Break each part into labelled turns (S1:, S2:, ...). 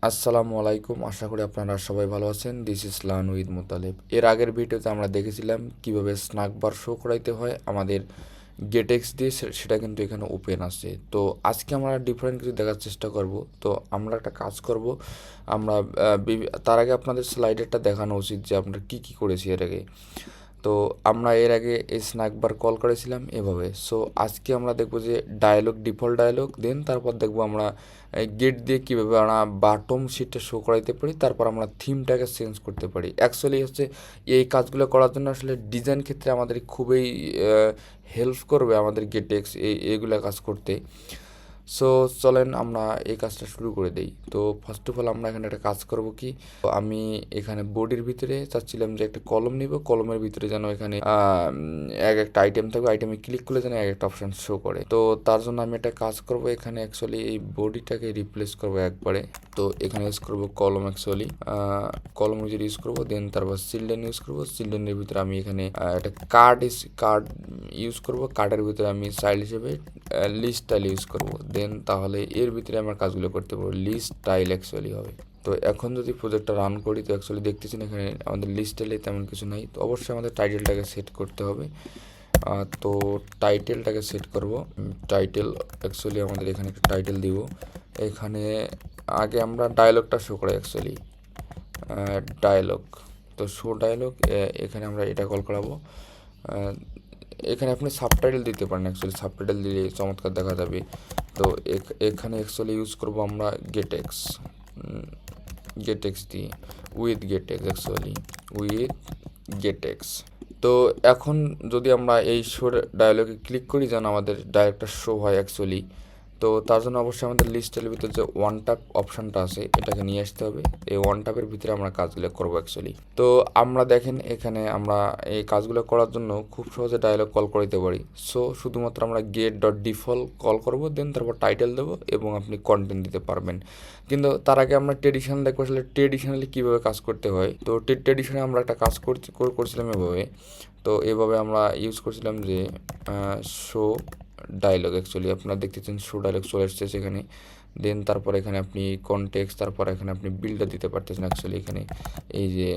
S1: আসসালামু আলাইকুম, আশা করি আপনারা সবাই ভালো আছেন। This is learn with Motaleb. এর আগের ভিডিওতে আমরা দেখেছিলাম কিভাবে স্ন্যাক বার শো করাইতে হয় আমাদের গেটেক্স দিয়ে, সেটা কিন্তু এখানে ওপেন আছে। তো আজকে আমরা ডিফারেন্ট কিছু দেখার চেষ্টা করব। তো আমরা একটা কাজ করব, আমরা তার আগে আপনাদের স্লাইডারটা দেখানো উচিত যে আমরা কি কি করেছি এর আগে। তো আমরা এর আগে এই স্ন্যাক বার কল করেছিলাম এভাবে। সো আজকে আমরা দেখব যে ডায়ালগ, ডিফল্ট ডায়ালগ, দেন তারপর দেখব আমরা গেট দিয়ে কীভাবে আমরা বাটম শিটটা শো করাইতে পারি, তারপর আমরা থিমটাকে চেঞ্জ করতে পারি। অ্যাকচুয়ালি হচ্ছে এই কাজগুলো করার জন্য আসলে ডিজাইন ক্ষেত্রে আমাদের খুবই হেল্প করবে আমাদের গেটেক্স এইগুলো কাজ করতে। সো চলেন আমরা এই কাজটা শুরু করে দেই। তো ফার্স্ট অফ অল আমরা এখানে একটা কাজ করব কি, তো আমি এখানে বডির ভিতরে চাচ্ছিলাম যে একটা কলম নিব, কলমের ভিতরে যেন এখানে এক একটা আইটেম থাকবে, আইটেমে ক্লিক করলে যেন এক একটা অপশান শো করে। তো তার জন্য আমি একটা কাজ করব, এখানে অ্যাকচুয়ালি এই বডিটাকে রিপ্লেস করব একবারে। তো এখানে ইউজ করব কলম, অ্যাকচুয়ালি কলম ইউজ করব, দেন তারপর চিলড্রেন ইউজ করব। চিলড্রেনের ভিতরে আমি এখানে একটা কার্ড ইউজ করব, কার্ডের ভিতরে আমি চাইল্ড হিসেবে লিস্ট স্টাইল ইউজ করব। দেন তাহলে এর ভিতরে আমার কাজগুলো করতে পারবো, লিস্ট স্টাইল অ্যাকচুয়ালি হবে। তো এখন যদি প্রজেক্টটা রান করি, তো অ্যাকচুয়ালি দেখতেছেন এখানে আমাদের লিস্ট স্টাইলে তেমন কিছু নাই। তো অবশ্যই আমাদের টাইটেলটাকে সেট করতে হবে। তো টাইটেলটাকে সেট করব। টাইটেল অ্যাকচুয়ালি আমাদের এখানে একটা টাইটেল দিব। এখানে আগে আমরা ডায়লগটা শো করি, অ্যাকচুয়ালি ডায়লগ। তো শো ডায়লগ, এখানে আমরা এটা কল করাবো। এখানে আপনি সাবটাইটেল দিতে পারেন, অ্যাকচুয়ালি সাবটাইটেল দিলে চমৎকার দেখা যাবে। তো এখানে অ্যাকচুয়ালি ইউজ করব আমরা গেটেক্স, গেটেক্স দিয়ে উইথ গেটেক্স, অ্যাকচুয়ালি উইথ গেটেক্স। তো এখন যদি আমরা এই শো ডায়ালগে ক্লিক করি, যেন আমাদের ডায়ালগটা শো হয় অ্যাকচুয়ালি। তো তার জন্য অবশ্যই আমাদের লিস্টের ভিতরে যে ওয়ান ট্যাপ অপশানটা আছে এটাকে নিয়ে আসতে হবে। এই ওয়ান ট্যাপের ভিতরে আমরা কাজগুলো করবো অ্যাকচুয়ালি। তো আমরা দেখেন এখানে আমরা এই কাজগুলো করার জন্য খুব সহজে ডায়ালগ কল করে দিতে পারি। সো শুধুমাত্র আমরা গেট ডট ডিফল্ট কল করবো, দেন তারপর টাইটেল দেবো এবং আপনি কন্টেন্ট দিতে পারবেন। কিন্তু তার আগে আমরা ট্রেডিশনাল দেখবো আসলে ট্রেডিশনালি কীভাবে কাজ করতে হয়। তো ট্রেডিশনালি আমরা একটা কাজ করছিলাম এভাবে। তো এভাবে আমরা ইউজ করছিলাম যে শো ডায়লগ, অ্যাকচুয়ালি আপনারা দেখতেছেন শো ডায়লগ চলে এসছে সেখানে। দেন তারপর এখানে আপনি কনটেক্সট, তারপর এখানে আপনি বিল্ডার দিতে পারতেছেন, অ্যাকচুয়ালি এখানে এই যে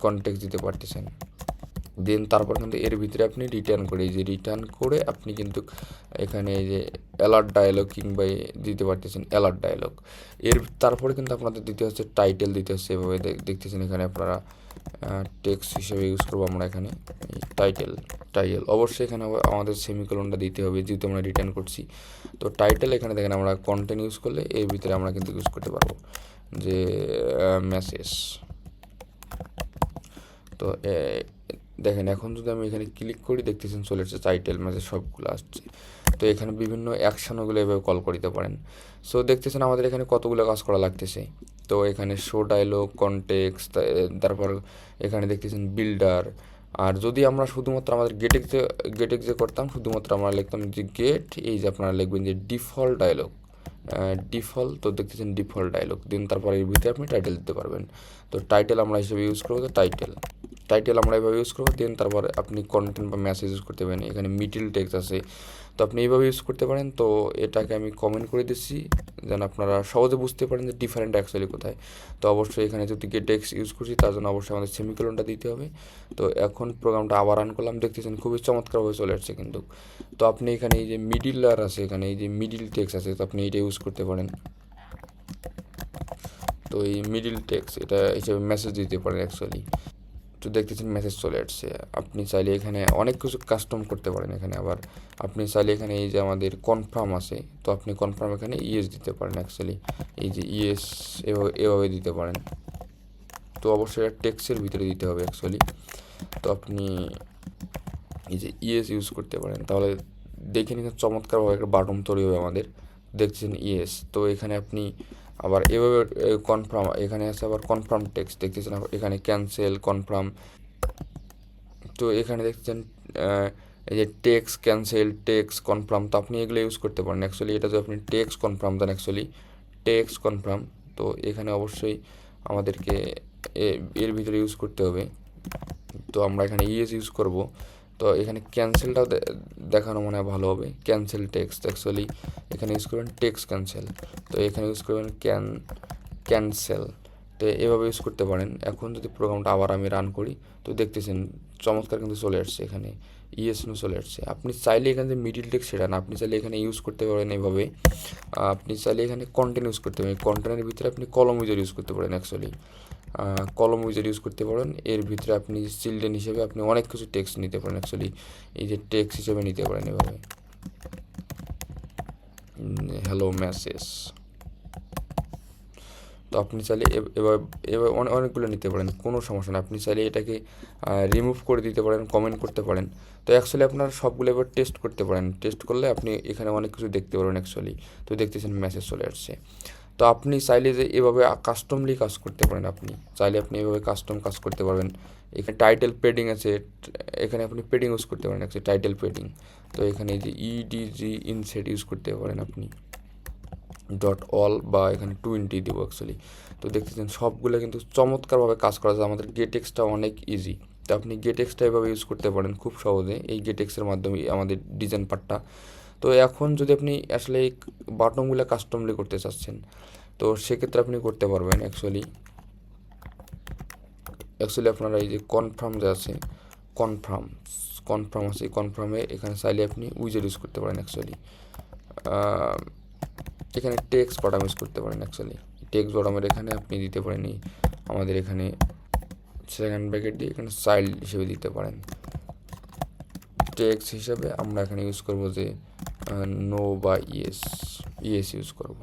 S1: কনটেক্সট দিতে পারতেছেন। দেন তারপর কিন্তু এর ভিতরে আপনি রিটার্ন করে, এই যে রিটার্ন করে আপনি কিন্তু এখানে এই যে অ্যালার্ট ডায়লগ কিংবা দিতে পারতেছেন অ্যালার্ট ডায়লগ। এর তারপরে কিন্তু আপনাদের দিতে হচ্ছে টাইটেল দিতে হচ্ছে, এভাবে দেখতেছেন এখানে আপনারা টেক্সট হিসেবে ইউজ করবো আমরা এখানে টাইটেল। অবশ্যই এখানে আমাদের সেমিকোলনটা দিতে হবে যেহেতু আমরা রিটার্ন করছি। তো টাইটেল এখানে দেখেন আমরা কন্টেন্ট ইউজ করলে এর ভিতরে আমরা কিন্তু ইউজ করতে পারবো যে মেসেজ। তো দেখেন এখন যদি আমি এখানে ক্লিক করি, দেখতেছেন চলে এসেছে টাইটেল, মেসেজ সবগুলো আসছে। তো এখানে বিভিন্ন অ্যাকশনগুলো এভাবে কল করে দিতে পারেন। সো দেখতেছেন আমাদের এখানে কতগুলো কাজ করা লাগতেছে। তো এখানে শো ডায়লগ, কনটেক্সট, তারপর এখানে দেখতেছেন বিল্ডার। আর যদি আমরা শুধুমাত্র আমাদের গেটেক্স যে করতাম, শুধুমাত্র আমরা লিখতাম যে গেট, এই যে আপনারা লিখবেন যে ডিফল্ট ডায়লগ, ডিফল্ট। তো দেখতেছেন ডিফল্ট ডায়লগ, দেন তারপর এর ভিতরে আপনি টাইটেল দিতে পারবেন। তো টাইটেল আমরা হিসেবে ইউজ করবো, তো টাইটেল আমরা এভাবে ইউজ করবো। দেন তারপর আপনি কন্টেন্ট বা মেসেজ ইউজ করতে পারেন, এখানে মিডল টেক্সট আছে, তো আপনি এইভাবে ইউজ করতে পারেন। তো এটাকে আমি কমেন্ট করে দিচ্ছি যেন আপনারা সহজে বুঝতে পারেন যে ডিফারেন্ট অ্যাকচুয়ালি কোথায়। তো অবশ্যই এখানে যদি গেটেক্স ইউজ করছি তার জন্য অবশ্যই আমাদের সেমিকোলনটা দিতে হবে। তো এখন প্রোগ্রামটা আবার রান করলাম, দেখতেছেন খুবই চমৎকারভাবে চলে আসছে কিন্তু। তো আপনি এখানে এই যে মিডিল লেয়ার আছে, এখানে এই যে মিডিল টেক্সট আছে, তো আপনি এটা ইউজ করতে পারেন। তো এই মিডিল টেক্সট এটা হিসেবে মেসেজ দিতে পারেন অ্যাকচুয়ালি। তো দেখতেছেন মেসেজ চলে আসছে। আপনি চাইলে এখানে অনেক কিছু কাস্টম করতে পারেন। এখানে আবার আপনি চাইলে এখানে এই যে আমাদের কনফার্ম আছে, তো আপনি কনফার্ম এখানে ইয়েস দিতে পারেন অ্যাকচুয়ালি, এই যে ইয়েস এভাবে দিতে পারেন। তো অবশ্যই এটা টেক্সটের ভিতরে দিতে হবে অ্যাকচুয়ালি। তো আপনি এই যে ইয়েস ইউজ করতে পারেন, তাহলে দেখে নিন চমৎকারভাবে একটা বাটন তৈরি হবে আমাদের। দেখছেন ইয়েস। তো এখানে আপনি আবার এভাবে কনফার্ম, এখানে আছে আবার কনফার্ম টেক্সট, দেখতেছেন এখানে ক্যান্সেল, কনফার্ম। তো এখানে দেখছেন এই যে টেক্সট ক্যান্সেল, টেক্সট কনফার্ম, তো আপনি এগুলো ইউজ করতে পারেন অ্যাকচুয়ালি। এটা যদি আপনি টেক্সট কনফার্ম দেন, অ্যাকচুয়ালি টেক্সট কনফার্ম, তো এখানে অবশ্যই আমাদেরকে এর ভিতরে ইউজ করতে হবে। তো আমরা এখানে ইয়েস ইউজ করব। তো এখানে ক্যান্সেলটাও দেখানো মনে হয় ভালো হবে, ক্যান্সেল টেক্সট, অ্যাকচুয়ালি এখানে ইউজ করবেন টেক্সট ক্যান্সেল। তো এখানে ইউজ করবেন ক্যান্সেল। তো এভাবে ইউজ করতে পারেন। এখন যদি প্রোগ্রামটা আবার আমি রান করি, তো দেখতেছেন চমৎকার কিন্তু চলে আসছে এখানে, ইএসনো চলে আসছে। আপনি চাইলে এখানে যে মিডিল টেক্সট সেটা না, আপনি চাইলে এখানে ইউজ করতে পারেন এভাবে। আপনি চাইলে এখানে কন্টেন্ট ইউজ করতে পারেন, কন্টেন্টের ভিতরে আপনি কলম উইজার ইউজ করতে পারেন অ্যাকচুয়ালি। কলম উইজার ইউজ করতে পারেন। এর ভিতরে আপনি চিলড্রেন হিসেবে আপনি অনেক কিছু টেক্সট নিতে পারেন অ্যাকচুয়ালি, এই যে টেক্সট হিসেবে নিতে পারেন এভাবে, হ্যালো মেসেজ। তো আপনি চাইলে এবার এবার অনেকগুলো নিতে পারেন, কোনো সমস্যা না। আপনি চাইলে এটাকে রিমুভ করে দিতে পারেন, কমেন্ট করতে পারেন। তো অ্যাকচুয়ালি আপনার সবগুলো এবার টেস্ট করতে পারেন। টেস্ট করলে আপনি এখানে অনেক কিছু দেখতে পারবেন অ্যাকচুয়ালি। তো দেখতেছেন মেসেজ চলে আসছে। তো আপনি চাইলে যে এভাবে কাস্টমলি কাজ করতে পারেন, আপনি চাইলে আপনি এভাবে কাস্টম কাজ করতে পারবেন। এখানে টাইটেল পেডিং আছে, এখানে আপনি পেডিং ইউজ করতে পারেন অ্যাকচুয়ালি, টাইটেল পেডিং। তো এখানে যে ইডিজি ইনসেট ইউজ করতে পারেন আপনি, ডট অল বা এখানে 20 দেবো অ্যাকচুয়ালি। তো দেখতেছেন সবগুলো কিন্তু চমৎকারভাবে কাজ করা যায়। আমাদের গেটেক্সটা অনেক ইজি। তো আপনি গেটেক্সটা এভাবে ইউজ করতে পারেন খুব সহজে, এই গেটেক্সের মাধ্যমে আমাদের ডিজাইন পার্টটা। তো এখন যদি আপনি আসলে এই বাটনগুলো কাস্টমলি করতে চাচ্ছেন, তো সেক্ষেত্রে আপনি করতে পারবেন অ্যাকচুয়ালি। আপনারা এই যে কনফার্ম যে আছে, কনফার্ম আছে, কনফার্মে এখানে চাইলে আপনি উইজার ইউজ করতে পারেন অ্যাকচুয়ালি। এখানে টেক্সট বটম ইউজ করতে পারেন অ্যাকচুয়ালি। টেক্সট বটমের এখানে আপনি দিতে পারেন এই আমাদের এখানে সেকেন্ড ব্র্যাকেট দিয়ে এখানে চাইল্ড হিসেবে দিতে পারেন। টেক্সট হিসাবে আমরা এখানে ইউজ করব যে নো বা ইয়েস ইউজ করব।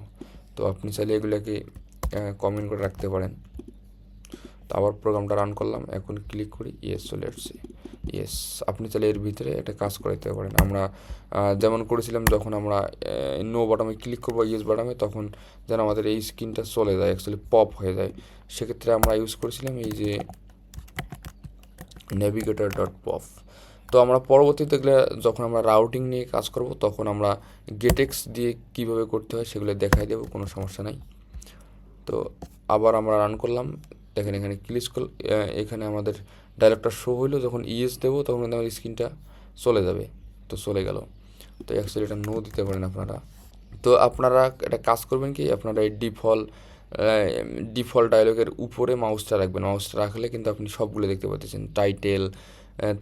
S1: তো আপনি চাইলে এগুলোকে কমেন্ট করে রাখতে পারেন। তো আবার প্রোগ্রামটা রান করলাম, এখন ক্লিক করি, ইয়েস চলে আসছে, ইয়েস। আপনি চাইলে এর ভিতরে একটা কাজ করাইতে পারেন। আমরা যেমন করেছিলাম, যখন আমরা নো বাটমে ক্লিক করবো, ইয়েস বাটমে, তখন যেন আমাদের এই স্ক্রিনটা চলে যায় অ্যাকচুয়ালি, পপ হয়ে যায়। সেক্ষেত্রে আমরা ইউজ করেছিলাম এই যে নেভিগেটর ডট পপ। তো আমরা পরবর্তীতে এগুলো যখন আমরা রাউটিং নিয়ে কাজ করব, তখন আমরা গেটেক্স দিয়ে কীভাবে করতে হয় সেগুলো দেখাই দেবো, কোনো সমস্যা নাই। তো আবার আমরা রান করলাম, দেখেন এখানে ক্লিক এখানে আমাদের ডায়লগটা শো হইলো। যখন ইএস দেবো তখন আমাদের স্ক্রিনটা চলে যাবে। তো চলে গেল। তো অ্যাকচুয়ালি এটা নো দিতে পারেন আপনারা। তো আপনারা একটা কাজ করবেন কি, আপনারা এই ডিফল্ট ডায়লগের উপরে মাউসটা রাখবেন। মাউসটা রাখলে কিন্তু আপনি সবগুলো দেখতে পাচ্ছেন, টাইটেল,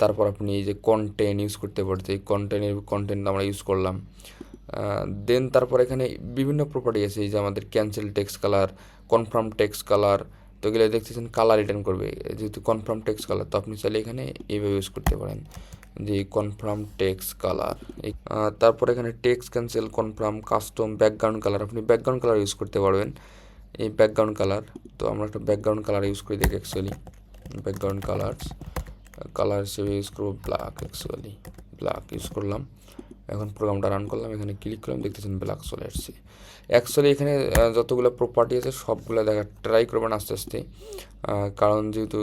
S1: তারপর আপনি এই যে কন্টেন্ট ইউজ করতে পারছেন, এই কন্টেন্ট আমরা ইউজ করলাম। দেন তারপর এখানে বিভিন্ন প্রপার্টি আছে, এই যে আমাদের cancel text colour, confirm text colour. তো এগুলো দেখতেছেন কালার রিটার্ন করবে, যেহেতু কনফার্ম টেক্সট কালার। তো আপনি চাইলে এখানে এইভাবে ইউজ করতে পারেন যে কনফার্ম টেক্সট কালার। তারপর এখানে text cancel, confirm, custom, background colour. আপনি ব্যাকগ্রাউন্ড কালার ইউজ করতে পারবেন, এই ব্যাকগ্রাউন্ড কালার। তো আমরা একটা ব্যাকগ্রাউন্ড কালার ইউজ করে দেখি অ্যাকচুয়ালি। ব্যাকগ্রাউন্ড কালার হিসেবে ইউজ করবো ব্ল্যাক অ্যাকচুয়ালি, ব্ল্যাক ইউজ করলাম। এখন প্রোগ্রামটা রান করলাম, এখানে ক্লিক করলাম, দেখতেছেন ব্ল্যাক চলে আসছে। অ্যাকচুয়ালি এখানে যতগুলো প্রপার্টি আছে সবগুলো দেখা ট্রাই করবেন আস্তে আস্তে, কারণ যেহেতু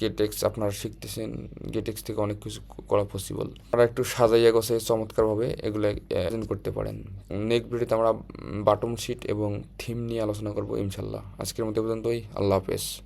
S1: গেটেক্স আপনারা শিখতেছেন, গেটেক্স থেকে অনেক কিছু করা পসিবল। আপনারা একটু সাজাইয়া গোছাই চমৎকারভাবে এগুলো করতে পারেন। নেক্সট ভিডিওতে আমরা বাটন শিট এবং থিম নিয়ে আলোচনা করবো ইনশাল্লাহ। আজকের মতো পর্যন্তই, আল্লাহ হাফেজ।